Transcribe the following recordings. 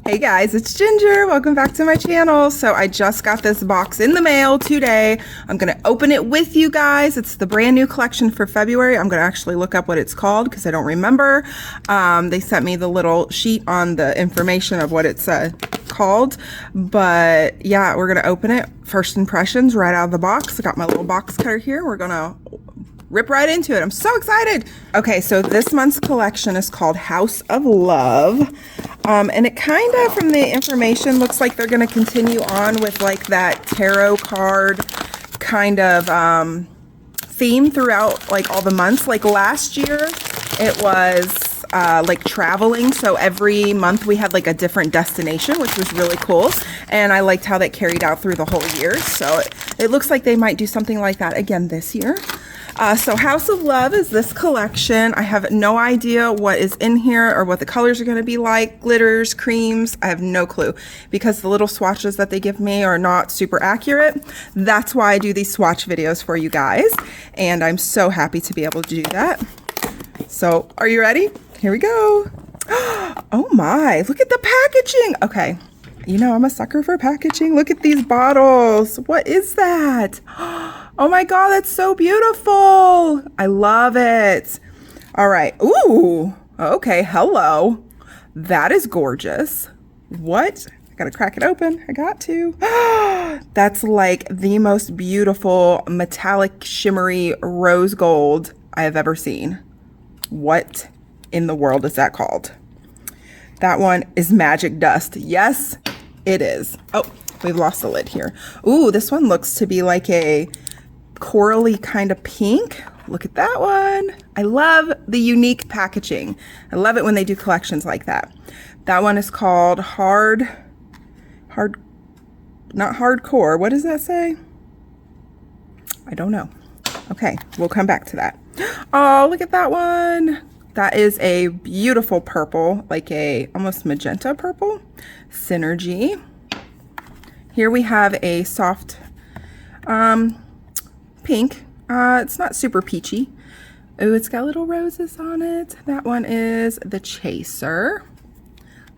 Hey guys, it's Ginger. Welcome back to my channel. So I just got this box in the mail today. I'm going to open it with you guys. It's the brand new collection for February. I'm going to actually look up what it's called because I don't remember. They sent me the little sheet on the information of what it's called. But yeah, we're going to open it. First impressions right out of the box. I got my little box cutter here. We're going to rip right into it. I'm so excited. Okay, so this month's collection is called House of Love. And it kind of, from the information, looks like they're going to continue on with like that tarot card kind of theme throughout like all the months. Like last year, it was like traveling. So every month we had like a different destination, which was really cool. And I liked how that carried out through the whole year. So it looks like they might do something like that again this year. So House of Love is this collection. I have no idea what is in here or what the colors are going to be like. Glitters, creams, I have no clue because the little swatches that they give me are not super accurate. That's why I do these swatch videos for you guys. And I'm so happy to be able to do that. So are you ready? Here we go. Oh my, look at the packaging. Okay. You know, I'm a sucker for packaging. Look at these bottles. What is that? Oh my God, that's so beautiful. I love it. All right. Ooh, okay. Hello. That is gorgeous. What? I gotta crack it open. I got to. That's like the most beautiful metallic shimmery rose gold I have ever seen. What in the world is that called? That one is magic dust. Yes, it is. Oh, we've lost the lid here. Ooh, this one looks to be like a corally kind of pink. Look at that one. I love the unique packaging. I love it when they do collections like that. That one is called not hardcore. What does that say? I don't know. Okay, we'll come back to that. Oh, look at that one. That is a beautiful purple, like a almost magenta purple. Synergy. Here we have a soft pink. It's not super peachy. Oh, it's got little roses on it. That one is the Chaser.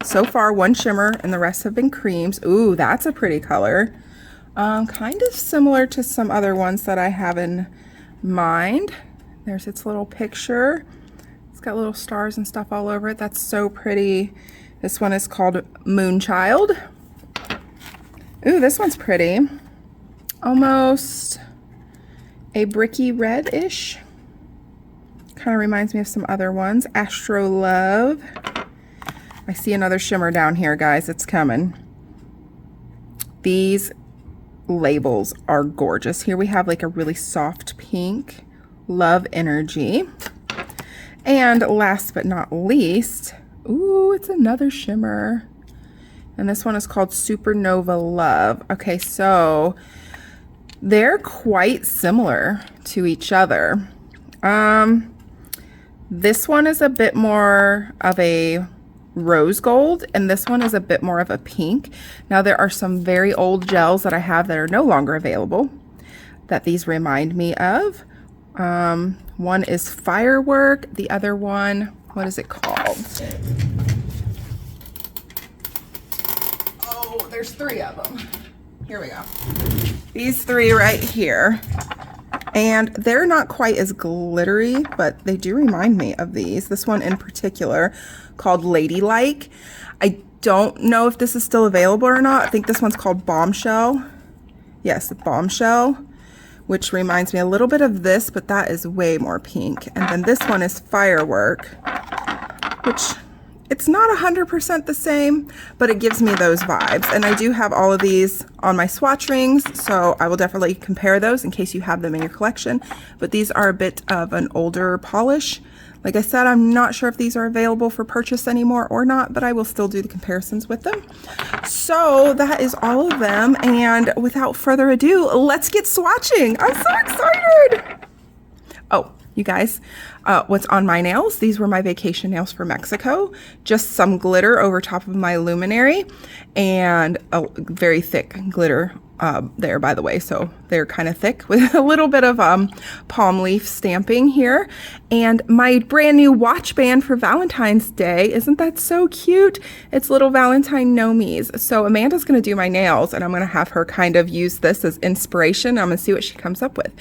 So far, one shimmer and the rest have been creams. Ooh, that's a pretty color. Kind of similar to some other ones that I have in mind. There's its little picture. It's got little stars and stuff all over it. That's so pretty. This one is called Moonchild. Ooh, this one's pretty. Almost a bricky red-ish. Kind of reminds me of some other ones. Astro Love. I see another shimmer down here, guys. It's coming. These labels are gorgeous. Here we have like a really soft pink. Love Energy. And last but not least, ooh, it's another shimmer. And this one is called Supernova Love. Okay, so they're quite similar to each other. This one is a bit more of a rose gold, and this one is a bit more of a pink. Now, there are some very old gels that I have that are no longer available that these remind me of. One is Firework. The other one, what is it called? Oh, there's three of them. Here we go. These three right here. And they're not quite as glittery, but they do remind me of these. This one in particular called Ladylike. I don't know if this is still available or not. I think this one's called Bombshell. Yes, Bombshell, which reminds me a little bit of this, but that is way more pink. And then this one is Firework, which it's not 100% the same, but it gives me those vibes. And I do have all of these on my swatch rings, so I will definitely compare those in case you have them in your collection. But these are a bit of an older polish. Like I said, I'm not sure if these are available for purchase anymore or not, but I will still do the comparisons with them. So that is all of them. And without further ado, let's get swatching. I'm so excited. Oh, you guys, what's on my nails? These were my vacation nails for Mexico. Just some glitter over top of my luminary and a very thick glitter there, by the way, so they're kind of thick with a little bit of palm leaf stamping here. And my brand new watch band for Valentine's Day, isn't that so cute? It's little Valentine nomies. So Amanda's gonna do my nails, and I'm gonna have her kind of use this as inspiration. I'm gonna see what she comes up with.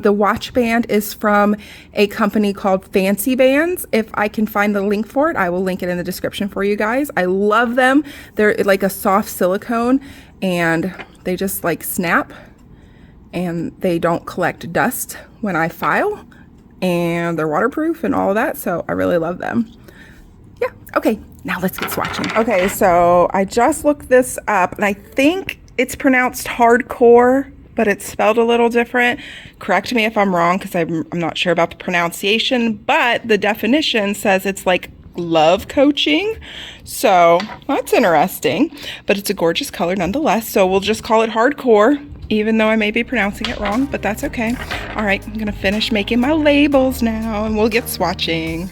The watch band is from a company called Fancy Bands. If I can find the link for it, I will link it in the description for you guys. I love them. They're like a soft silicone, and they just like snap, and they don't collect dust when I file, and they're waterproof and all of that, so I really love them. Yeah, okay, now let's get swatching. Okay, so I just looked this up, and I think it's pronounced hardcore, but it's spelled a little different. Correct me if I'm wrong, because I'm not sure about the pronunciation, but the definition says it's like love coaching, so that's interesting, but it's a gorgeous color nonetheless, so we'll just call it hardcore, even though I may be pronouncing it wrong, but that's okay. All right, I'm gonna finish making my labels now, and we'll get swatching.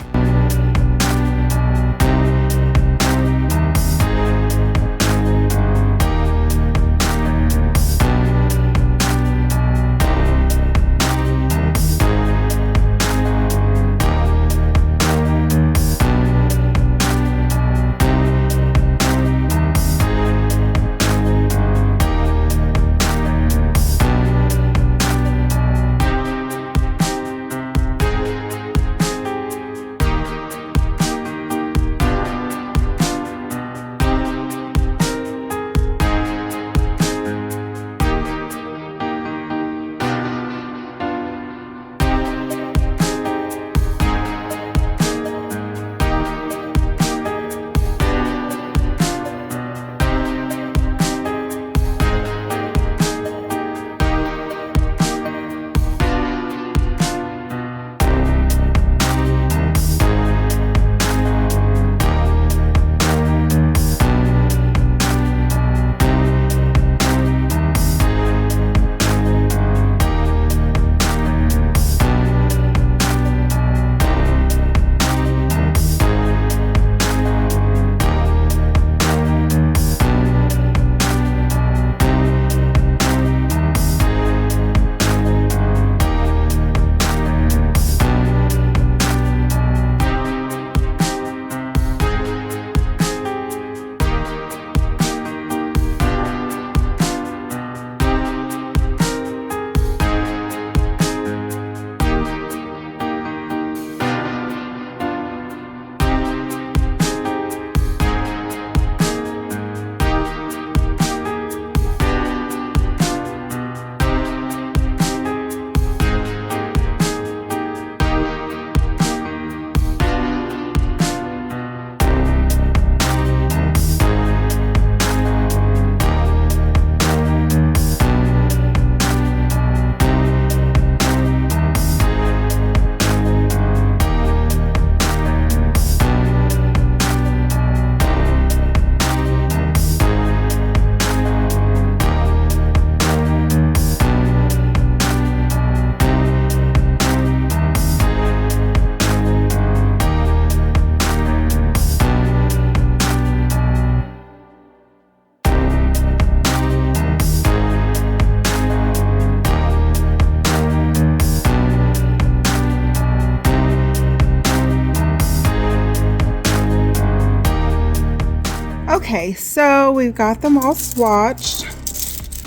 Okay, so we've got them all swatched.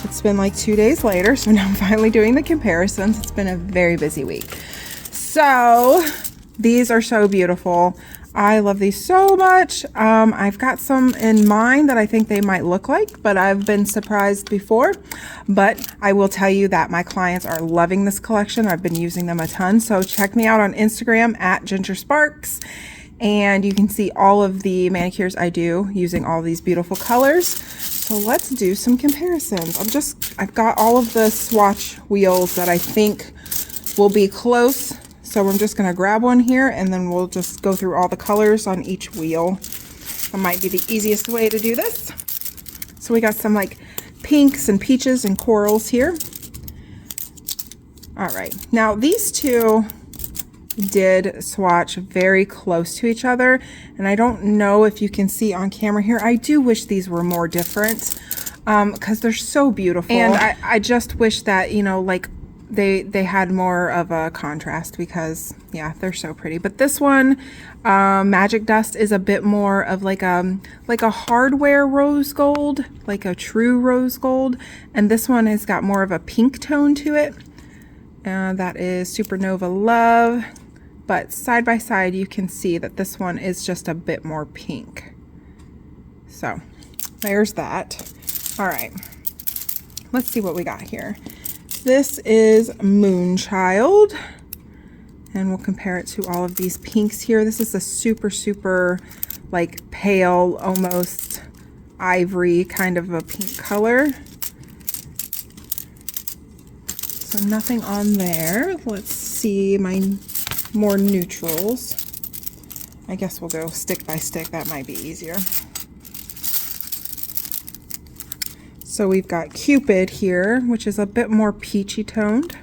It's been like 2 days later, so now I'm finally doing the comparisons. It's been a very busy week. So these are so beautiful. I love these so much. I've got some in mind that I think they might look like, but I've been surprised before. But I will tell you that my clients are loving this collection. I've been using them a ton. So check me out on Instagram at Ginger Sparks, and you can see all of the manicures I do using all these beautiful colors. So let's do some comparisons. I've got all of the swatch wheels that I think will be close. So I'm just gonna grab one here, and then we'll just go through all the colors on each wheel. That might be the easiest way to do this. So we got some like pinks and peaches and corals here. All right, now these two did swatch very close to each other, and I don't know if you can see on camera here. I do wish these were more different. because they're so beautiful. And I just wish that, you know, like they had more of a contrast, because yeah, they're so pretty. But this one, Magic Dust, is a bit more of like a hardware rose gold, like a true rose gold, and this one has got more of a pink tone to it. That is Supernova Love, but side by side you can see that this one is just a bit more pink. So there's that. All right, let's see what we got here. This is Moonchild, and we'll compare it to all of these pinks here. This is a super like pale, almost ivory kind of a pink color. So nothing on there. Let's see my more neutrals. I guess we'll go stick by stick. That might be easier. So we've got Cupid here, which is a bit more peachy toned.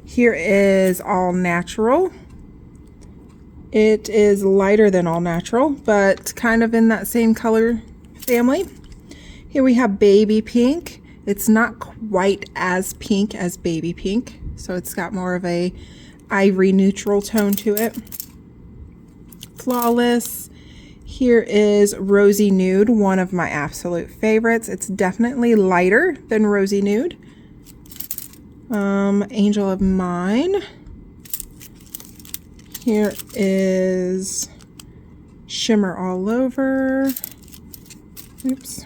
Here is All Natural. It is lighter than All Natural, but kind of in that same color family. Here we have Baby Pink. It's not quite as pink as Baby Pink, so it's got more of a ivory neutral tone to it. Flawless. Here is Rosy Nude, one of my absolute favorites. It's definitely lighter than Rosy Nude. Angel of Mine. Here is Shimmer All Over. Oops.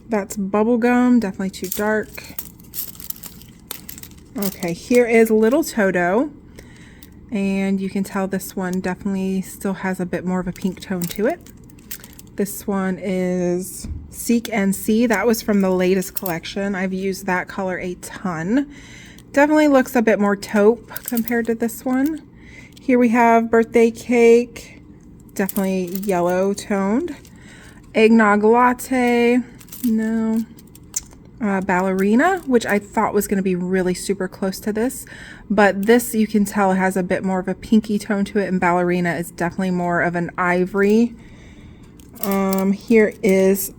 That's Bubblegum, definitely too dark. Okay, here is Little Toto. And you can tell this one definitely still has a bit more of a pink tone to it. This one is Seek and See. That was from the latest collection. I've used that color a ton. Definitely looks a bit more taupe compared to this one. Here we have Birthday Cake. Definitely yellow toned. Eggnog Latte. No. Ballerina, which I thought was going to be really super close to this, but this you can tell has a bit more of a pinky tone to it, and Ballerina is definitely more of an ivory. Here is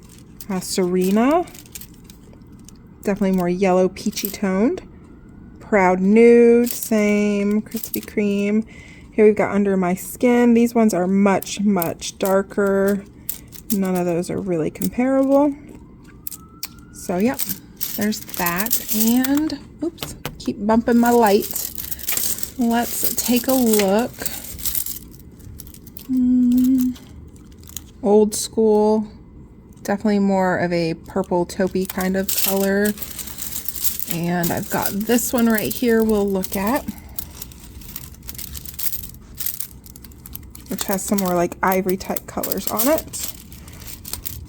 Serena, definitely more yellow peachy toned. Proud Nude, same. Krispy Kreme. Here we've got Under My Skin. These ones are much darker. None of those are really comparable. So yep, there's that. And oops, keep bumping my light. Let's take a look. Old School, definitely more of a purple taupey kind of color. And I've got this one right here we'll look at, which has some more like ivory type colors on it.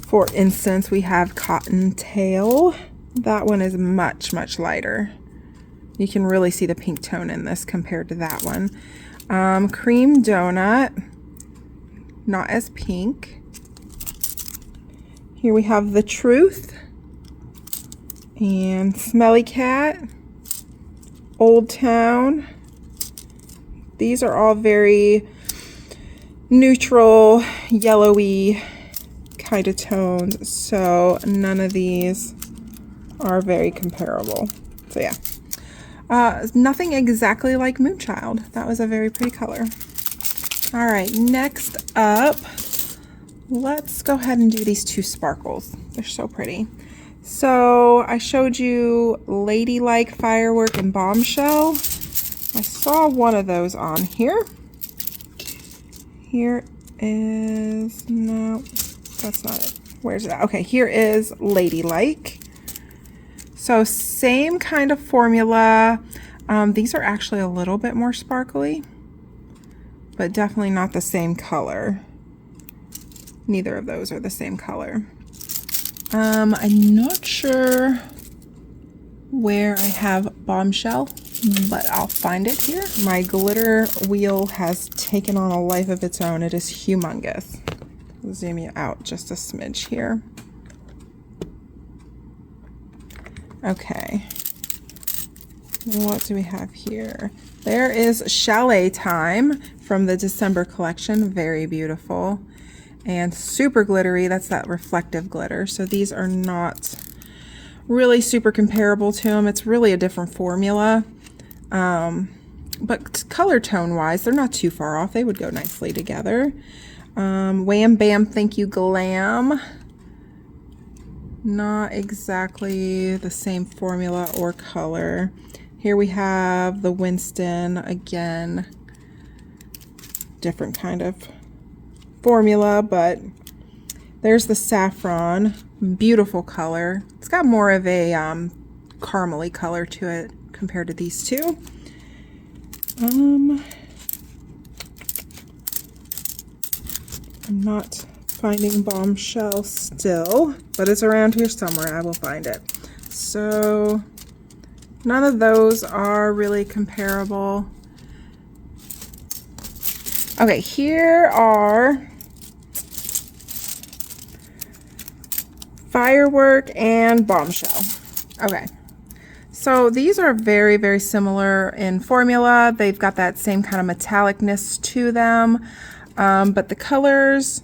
For instance, we have Cottontail. That one is much lighter. You can really see the pink tone in this compared to that one. Cream Donut, not as pink. Here we have The Truth and Smelly Cat, Old Town. These are all very neutral, yellowy kind of tones, so none of these are very comparable. So yeah, nothing exactly like Moonchild. That was a very pretty color. All right, next up, let's go ahead and do these two sparkles. They're so pretty. So I showed you Ladylike, Firework, and Bombshell. I saw one of those on here. Here is, no, that's not it. Where's it? Okay, here is Ladylike. So same kind of formula. These are actually a little bit more sparkly, but definitely not the same color. Neither of those are the same color. I'm not sure where I have Bombshell, but I'll find it here. My glitter wheel has taken on a life of its own. It is humongous. I'll zoom you out just a smidge here. Okay. What do we have here? There is Chalet Time from the December collection. Very beautiful. and super glittery. That's that reflective glitter. So these are not really super comparable to them. It's really a different formula. But color tone wise, they're not too far off. They would go nicely together. Wham Bam Thank You Glam. Not exactly the same formula or color. Here we have the Winston, again, different kind of formula, but there's the Saffron, beautiful color. It's got more of a caramely color to it compared to these two. I'm not finding Bombshell still, but it's around here somewhere. I will find it. So none of those are really comparable. Okay, here are Firework and Bombshell. Okay, so these are very, very similar in formula. They've got that same kind of metallicness to them, but the colors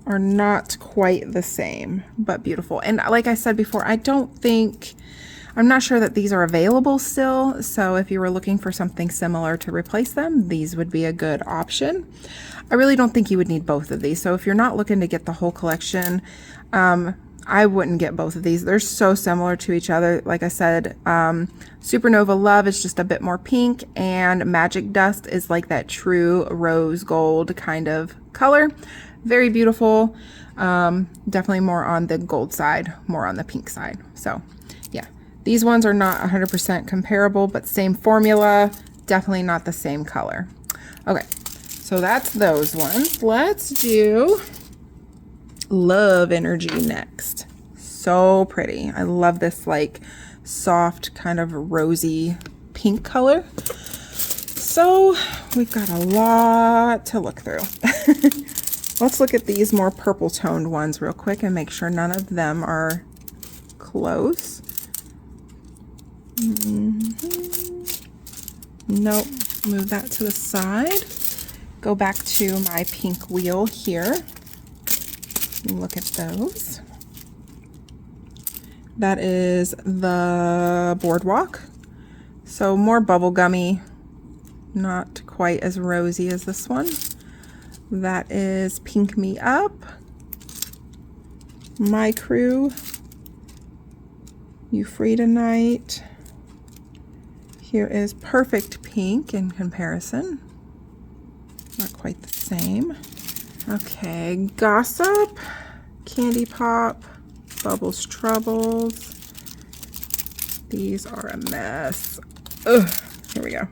are not quite the same, but beautiful. And like I said before, I'm not sure that these are available still. So if you were looking for something similar to replace them, these would be a good option. I really don't think you would need both of these. So if you're not looking to get the whole collection, I wouldn't get both of these. They're so similar to each other. Like I said, Supernova Love is just a bit more pink, and Magic Dust is like that true rose gold kind of color. Very beautiful. Definitely more on the gold side, more on the pink side. So yeah, these ones are not 100% comparable, but same formula, definitely not the same color. Okay, so that's those ones. Let's do Love Energy next. So pretty. I love this like soft kind of rosy pink color. So we've got a lot to look through. Let's look at these more purple toned ones real quick and make sure none of them are close. Nope, move that to the side. Go back to my pink wheel here. Look at those. That is the Boardwalk. So more bubblegummy, not quite as rosy as this one. That is Pink Me Up. My Crew. You Free Tonight. Here is Perfect Pink in comparison. Not quite the same. Okay, Gossip, Candy Pop, Bubbles Troubles. These are a mess. Ugh, here we go.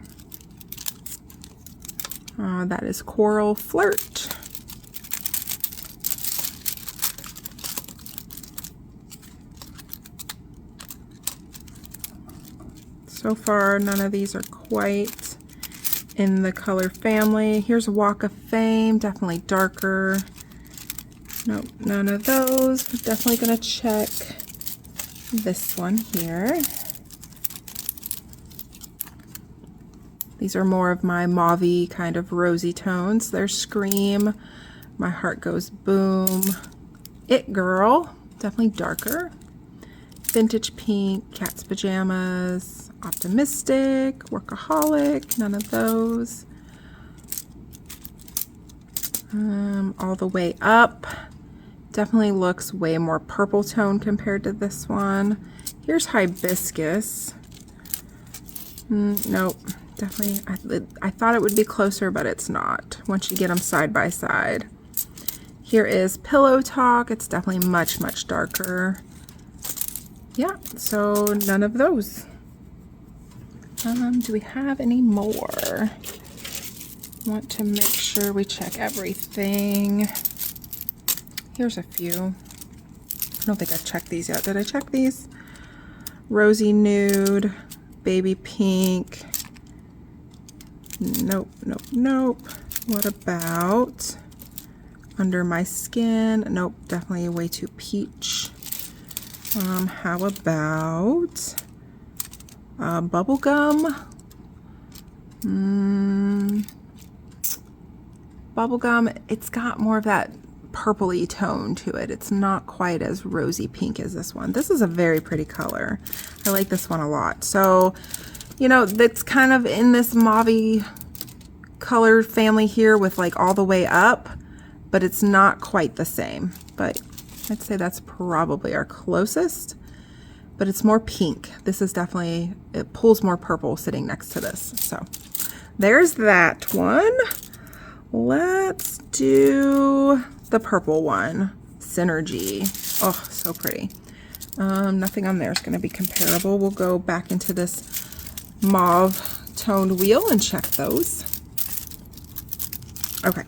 That is Coral Flirt. So far, none of these are quite in the color family. Here's Walk of Fame, definitely darker. Nope, none of those. Definitely gonna check this one here. These are more of my mauve-y kind of rosy tones. There's Scream, My Heart Goes Boom, It Girl, definitely darker. Vintage Pink, Cat's Pajamas, Optimistic, Workaholic, none of those. All the Way Up, definitely looks way more purple tone compared to this one. Here's Hibiscus. Nope, definitely, I thought it would be closer, but it's not once you get them side by side. Here is Pillow Talk. It's definitely much, much darker. Yeah, so none of those. Do we have any more? Want to make sure we check everything. Here's a few. I don't think I checked these yet. Did I check these? Rosy Nude, Baby Pink. Nope, nope, nope. What about Under My Skin? Nope, definitely way too peach. How about Bubblegum? Bubblegum, it's got more of that purpley tone to it. It's not quite as rosy pink as this one. This is a very pretty color. I like this one a lot. So, you know, that's kind of in this mauve color family here with like all the way up, but it's not quite the same. But I'd say that's probably our closest, but it's more pink. This is definitely, it pulls more purple sitting next to this. So there's that one. Let's do the purple one, Synergy. Oh, so pretty. Nothing on there is going to be comparable. We'll go back into this mauve toned wheel and check those. Okay.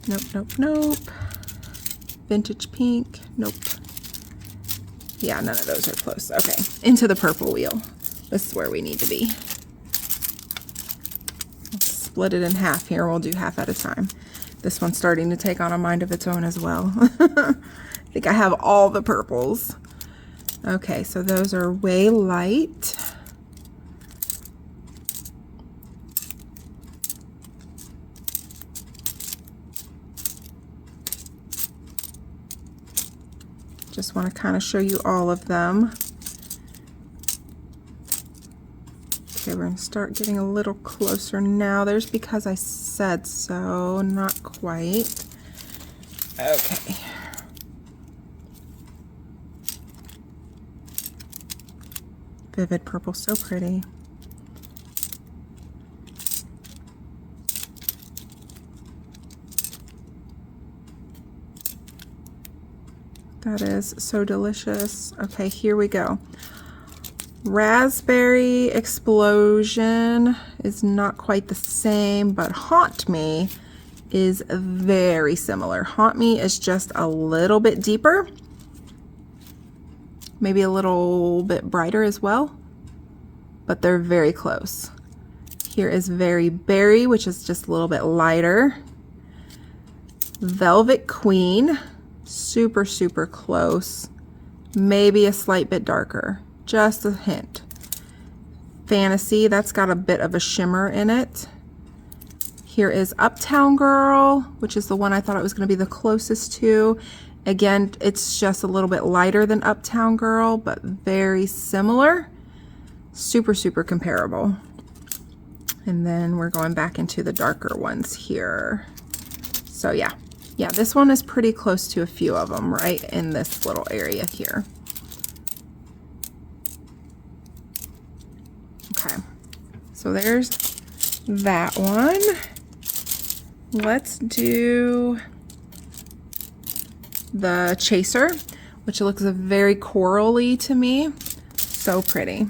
Nope, nope, nope. Vintage pink, nope. Yeah, none of those are close. Okay, into the purple wheel. This is where we need to be. Let's split it in half here. We'll do half at a time. This one's starting to take on a mind of its own as well. I think I have all the purples. Okay, so those are way light. Just want to kind of show you all of them. Okay, we're going to start getting a little closer now. There's Because I Said So, not quite. Okay. Vivid purple, so pretty. That is so delicious. Okay, here we go. Raspberry Explosion is not quite the same, but Haunt Me is very similar. Haunt Me is just a little bit deeper, maybe a little bit brighter as well, but they're very close. Here is Very Berry, which is just a little bit lighter. Velvet Queen, super, super close. Maybe a slight bit darker, just a hint. Fantasy, that's got a bit of a shimmer in it. Here is Uptown Girl, which is the one I thought it was going to be the closest to. Again, it's just a little bit lighter than Uptown Girl, but very similar. Super, super comparable. And then we're going back into the darker ones here. So yeah, this one is pretty close to a few of them right in this little area here. Okay, so there's that one. Let's do the Chaser, which looks very corally to me. So pretty.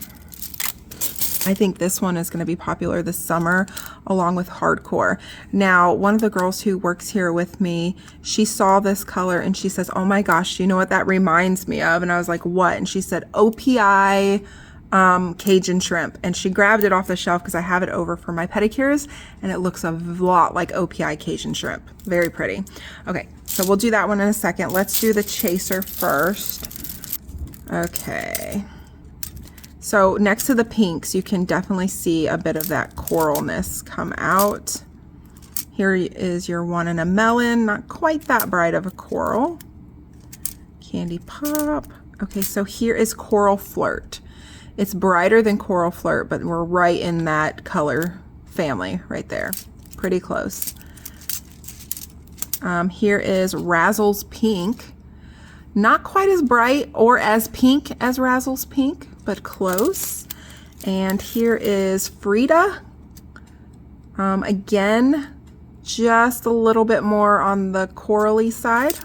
I think this one is going to be popular this summer along with Hardcore. Now, one of the girls who works here with me, she saw this color and she says, oh my gosh, do you know what that reminds me of? And I was like, what? And she said, OPI Cajun Shrimp. And she grabbed it off the shelf because I have it over for my pedicures and it looks a lot like OPI Cajun Shrimp. Very pretty. Okay, so we'll do that one in a second. Let's do the Chaser first. Okay. So next to the pinks, you can definitely see a bit of that coralness come out. Here is your One in a Melon, not quite that bright of a coral. Candy Pop. Okay, so here is Coral Flirt. It's brighter than Coral Flirt, but we're right in that color family right there. Pretty close. Here is Razzle's Pink. Not quite as bright or as pink as Razzle's Pink, but close. And here is Frida. Again, just a little bit more on the corally side.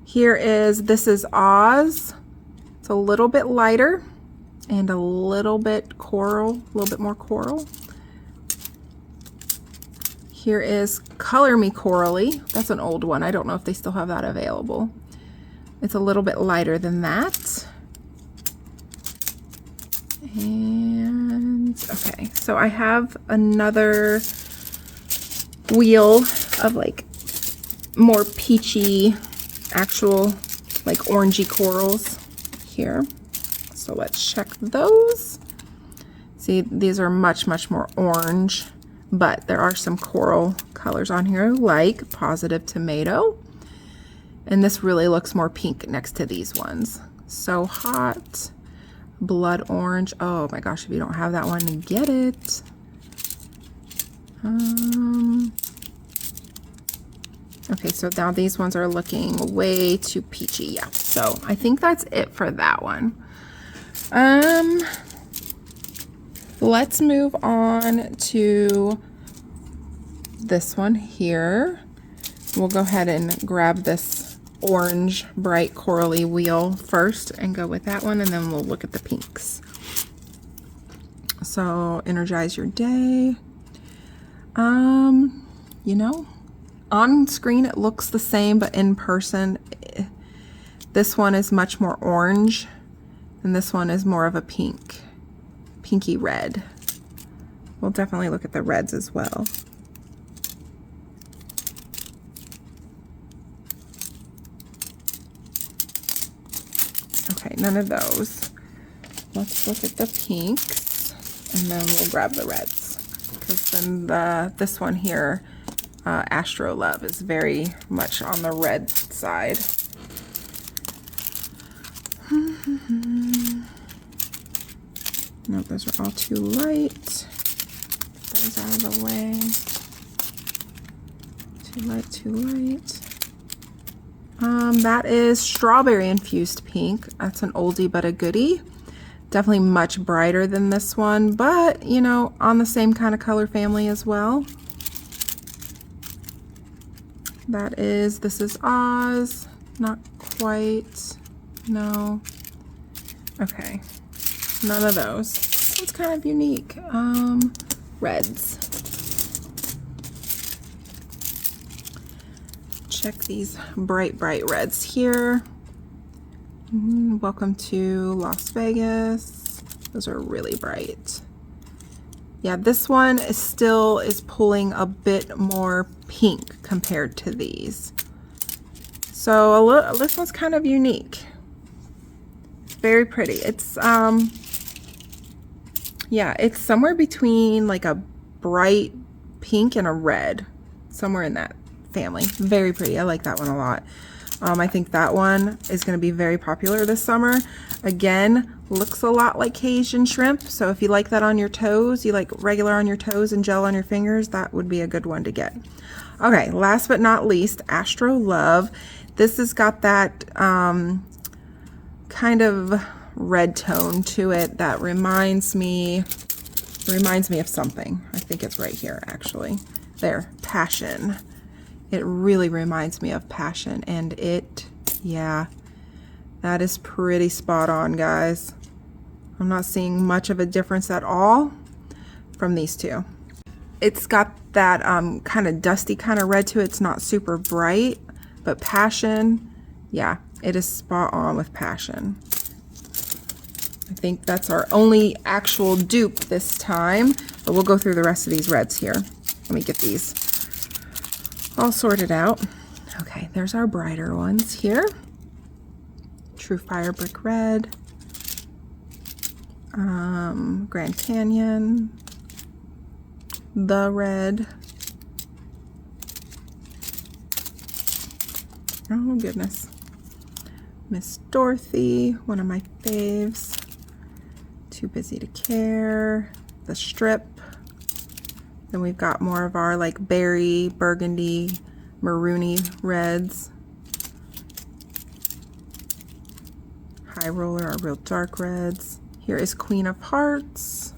Here is This Is Oz. It's a little bit lighter and a little bit coral, a little bit more coral. Here is Color Me Corally. That's an old one. I don't know if they still have that available. It's a little bit lighter than that. And okay, so I have another wheel of like more peachy, actual like orangey corals here. So let's check those. See See, these are much, much more orange, but there are some coral colors on here like Positive Tomato. And this really looks more pink next to these ones. So Hot, Blood Orange. Oh my gosh, if you don't have that one, get it. Okay, so now these ones are looking way too peachy. Yeah, so I think that's it for that one. Let's move on to this one here. We'll go ahead and grab this orange bright corally wheel first and go with that one, and then we'll look at the pinks. So Energize Your Day. You know, on screen it looks the same, but in person this one is much more orange and this one is more of a pinky red. We'll definitely look at the reds as well. Okay, none of those. Let's look at the pinks and then we'll grab the reds, because then this one here, Astro Love, is very much on the red side. Nope, those are all too light. Get those out of the way. Too light, too light. That is Strawberry Infused Pink. That's an oldie but a goodie. Definitely much brighter than this one, but you know, on the same kind of color family as well. This is Oz. Not quite. No. Okay. None of those. It's kind of unique. Reds. Check these bright reds here. Welcome to Las Vegas. Those are really bright. Yeah, this one is pulling a bit more pink compared to these. So this one's kind of unique. It's very pretty. It's yeah, it's somewhere between like a bright pink and a red, somewhere in that family. Very pretty. I like that one a lot. I think that one is going to be very popular this summer. Again, looks a lot like Cajun shrimp, so if you like that on your toes, you like regular on your toes and gel on your fingers, that would be a good one to get. Okay, last but not least, Astro Love. This has got that kind of red tone to it that reminds me of something. I think it's right here actually. There, Passion. It really reminds me of Passion, and yeah, that is pretty spot on, guys. I'm not seeing much of a difference at all from these two. It's got that kind of dusty kind of red to it. It's not super bright, but Passion, yeah, it is spot on with Passion. I think that's our only actual dupe this time, but we'll go through the rest of these reds here. Let me get these all sorted out. Okay, there's our brighter ones here. True Fire Brick Red, Grand Canyon, the red. Oh goodness. Miss Dorothy, one of my faves. Too Busy to Care, the Strip. Then we've got more of our like berry, burgundy, maroony reds. High Roller, our real dark reds. Here is Queen of Hearts.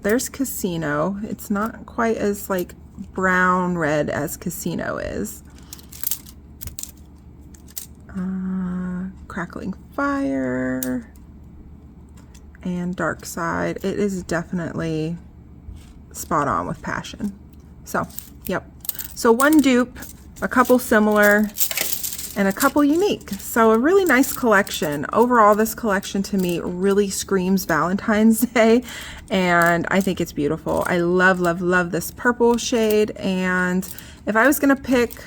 There's Casino. It's not quite as like brown red as Casino is. Crackling Fire and Dark Side. It is definitely spot on with Passion. So, yep. So one dupe, a couple similar, and a couple unique. So a really nice collection. Overall, this collection to me really screams Valentine's Day, and I think it's beautiful. I love, love, love this purple shade, and if I was gonna pick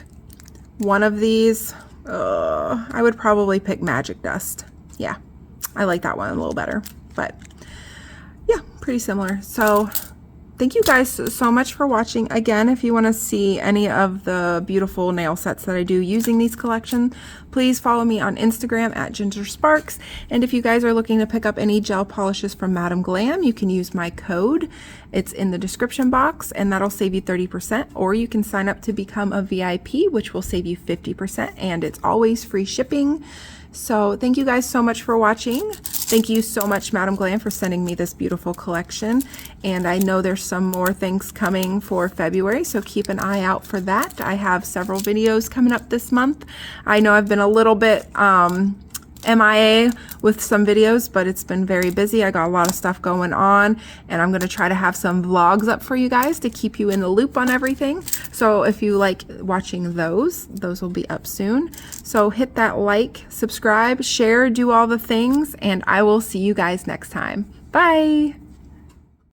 one of these, I would probably pick Magic Dust. Yeah, I like that one a little better, but yeah, pretty similar. So thank you guys so much for watching. Again, if you want to see any of the beautiful nail sets that I do using these collections, please follow me on Instagram at Ginger Sparks. And if you guys are looking to pick up any gel polishes from Madam Glam, you can use my code. It's in the description box, and that'll save you 30%, or you can sign up to become a VIP, which will save you 50%, and it's always free shipping. So thank you guys so much for watching. Thank you so much, Madam Glam, for sending me this beautiful collection. And I know there's some more things coming for February, so keep an eye out for that. I have several videos coming up this month. I know I've been a little bit MIA with some videos, but it's been very busy. I got a lot of stuff going on, and I'm going to try to have some vlogs up for you guys to keep you in the loop on everything. So if you like watching those will be up soon. So hit that like, subscribe, share, do all the things, and I will see you guys next time. Bye!